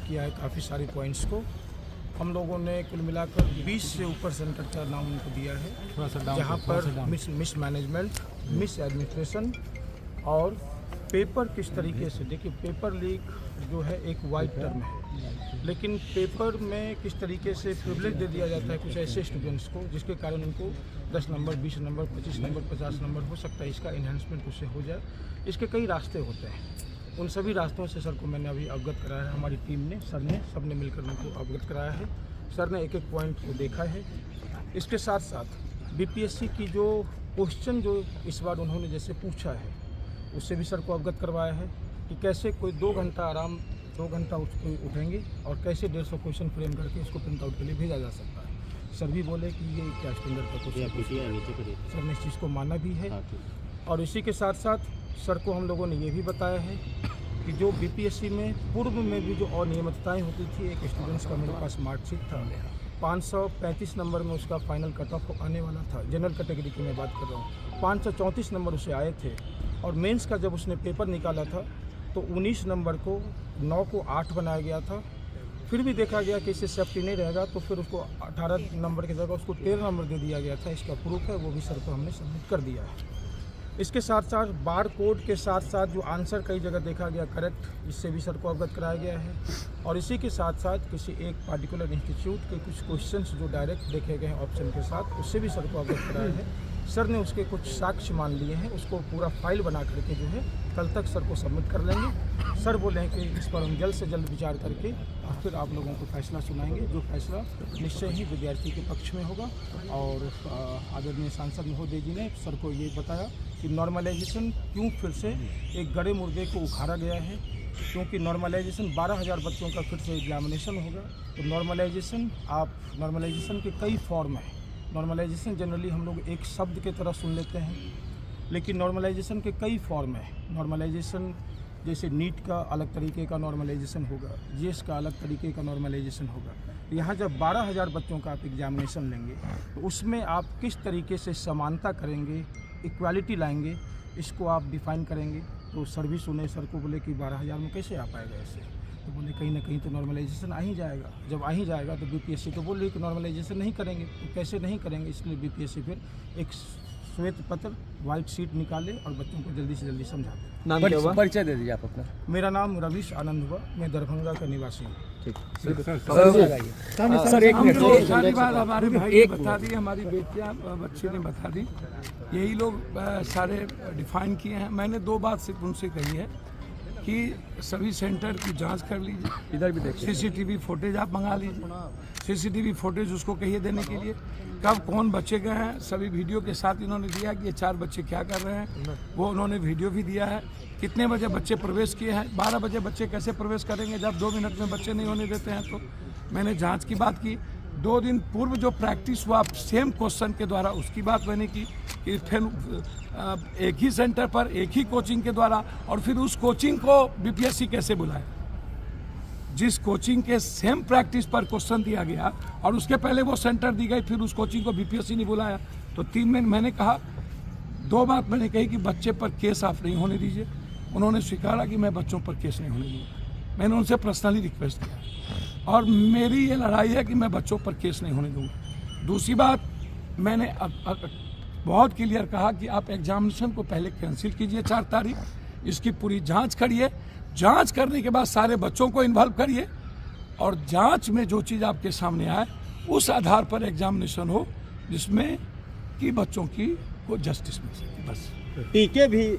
किया है काफ़ी सारे पॉइंट्स को। हम लोगों ने कुल मिलाकर 20 से ऊपर सेंटर का नाम उनको दिया है, जहाँ पर मिस मैनेजमेंट, मिस एडमिनिस्ट्रेशन और पेपर किस तरीके से, देखिए पेपर लीक जो है एक वाइड टर्म है, लेकिन पेपर में किस तरीके से प्रिविलेज दे दिया जाता है कुछ ऐसे स्टूडेंट्स को जिसके कारण उनको 10 नंबर, 20 नंबर, 25 नंबर, 50 नंबर हो सकता है इसका इन्हेंसमेंट उससे हो जाए। इसके कई रास्ते होते हैं, उन सभी रास्तों से सर को मैंने अभी अवगत कराया है। हमारी टीम ने, सर ने, सब ने मिलकर उनको अवगत कराया है। सर ने एक एक पॉइंट को देखा है। इसके साथ साथ बीपीएससी की जो क्वेश्चन जो इस बार उन्होंने जैसे पूछा है उससे भी सर को अवगत करवाया है कि कैसे कोई 2 घंटा उसको उठेंगे और कैसे 150 क्वेश्चन फ्रेम करके उसको प्रिंट आउट के लिए भेजा जा सकता है। सर भी बोले कि ये क्या स्टैंडर्ड का क्वेश्चन है, सर ने इस चीज़ को माना भी है। और इसी के साथ साथ सर को हम लोगों ने ये भी बताया है कि जो बीपीएससी में पूर्व में भी जो अनियमितताएँ होती थी, एक स्टूडेंट्स का मेरे पास मार्कशीट था, 535 नंबर में उसका फाइनल कट ऑफ आने वाला था। जनरल कैटेगरी की मैं बात कर रहा हूँ, 534 नंबर उसे आए थे और मेंस का जब उसने पेपर निकाला था तो 19 नंबर को 9 को 8 बनाया गया था। फिर भी देखा गया कि इससे सेफ्टी नहीं रहेगा तो फिर उसको 18 नंबर की जगह उसको 13 नंबर दे दिया गया था। इसका प्रूफ है, वो भी सर को हमने सबमिट कर दिया है। इसके साथ साथ बार कोड के साथ साथ जो आंसर कई जगह देखा गया करेक्ट, इससे भी सर को अवगत कराया गया है। और इसी के साथ साथ किसी एक पार्टिकुलर इंस्टीट्यूट के कुछ क्वेश्चंस जो डायरेक्ट देखे गए हैं ऑप्शन के साथ, उससे भी सर को अवगत कराया है। सर ने उसके कुछ साक्ष्य मान लिए हैं, उसको पूरा फाइल बना करके जो है कल तक सर को सबमिट कर लेंगे। सर बोले हैं कि इस पर हम जल्द से जल्द विचार करके और फिर आप लोगों को फैसला सुनाएंगे, जो फैसला निश्चय ही विद्यार्थी के पक्ष में होगा। और आदरणीय सांसद महोदय जी ने सर को ये बताया कि नॉर्मलाइजेशन क्यों फिर से एक गड़े मुर्दे को उखाड़ा गया है, क्योंकि नॉर्मलाइजेशन 12,000 बच्चों का फिर से एग्जामिनेशन होगा। तो नॉर्मलाइजेशन के कई फॉर्म हैं। नॉर्मलाइजेशन जनरली हम लोग एक शब्द के तरह सुन लेते हैं, लेकिन नॉर्मलाइजेशन के कई फॉर्म हैं। नॉर्मलाइजेशन जैसे नीट का अलग तरीके का नॉर्मलाइजेशन होगा, जीएस का अलग तरीके का नॉर्मलाइजेशन होगा। यहाँ जब 12,000 बच्चों का आप एग्जामिनेशन लेंगे तो उसमें आप किस तरीके से समानता करेंगे, इक्वालिटी लाएंगे, इसको आप डिफ़ाइन करेंगे। तो सर भी सुने, सर को बोले कि 12,000 में कैसे आ पाएगा ऐसे, तो बोले कहीं ना कहीं तो नॉर्मलाइजेशन आ ही जाएगा। जब आ ही जाएगा तो बीपीएससी तो बोल रही कि नॉर्मलाइजेशन नहीं करेंगे, तो कैसे नहीं करेंगे। इसलिए बीपीएससी फिर एक श्वेत पत्र, वाइट शीट निकाले और बच्चों को जल्दी से जल्दी समझा दें। परिचय दे दीजिए आप अपना। मेरा नाम रवीश आनंद हुआ, मैं दरभंगा का निवासी हूँ। सर एक मिनट, सारी बात हमारे भाई ने बता दी, हमारी बेटियां बच्चे ने बता दी, यही लोग सारे डिफाइन किए हैं। मैंने 2 बात सिर्फ उनसे कही है कि सभी सेंटर की जांच कर लीजिए, इधर भी देखिए, सीसीटीवी फुटेज आप मंगा लीजिए, सीसीटीवी फुटेज उसको कहिए देने के लिए, कब कौन बच्चे गए हैं, सभी वीडियो के साथ इन्होंने दिया कि ये 4 बच्चे क्या कर रहे हैं, वो उन्होंने वीडियो भी दिया है। कितने बजे बच्चे प्रवेश किए हैं, 12 बजे बच्चे कैसे प्रवेश करेंगे जब 2 मिनट में बच्चे नहीं होने देते हैं। तो मैंने जांच की बात की। 2 दिन पूर्व जो प्रैक्टिस हुआ सेम क्वेश्चन के द्वारा, उसकी बात मैंने की कि फिर एक ही सेंटर पर एक ही कोचिंग के द्वारा, और फिर उस कोचिंग को बीपीएससी कैसे बुलाए। जिस कोचिंग के सेम प्रैक्टिस पर क्वेश्चन दिया गया और उसके पहले वो सेंटर दी गई, फिर उस कोचिंग को बीपीएससी ने बुलाया। तो 3 में मैंने कहा, 2 बात मैंने कही कि बच्चे पर केस आप नहीं होने दीजिए। उन्होंने स्वीकारा कि मैं बच्चों पर केस नहीं होने दूँगा। मैंने उनसे पर्सनली रिक्वेस्ट किया और मेरी ये लड़ाई है कि मैं बच्चों पर केस नहीं होने दूँगा। दूसरी बात, मैंने बहुत क्लियर कहा कि आप एग्जामिनेशन को पहले कैंसिल कीजिए 4 तारीख, इसकी पूरी जांच करिए, जांच करने के बाद सारे बच्चों को इन्वॉल्व करिए और जांच में जो चीज़ आपके सामने आए उस आधार पर एग्जामिनेशन हो जिसमें कि बच्चों की को जस्टिस मिल सके। बस टीके भी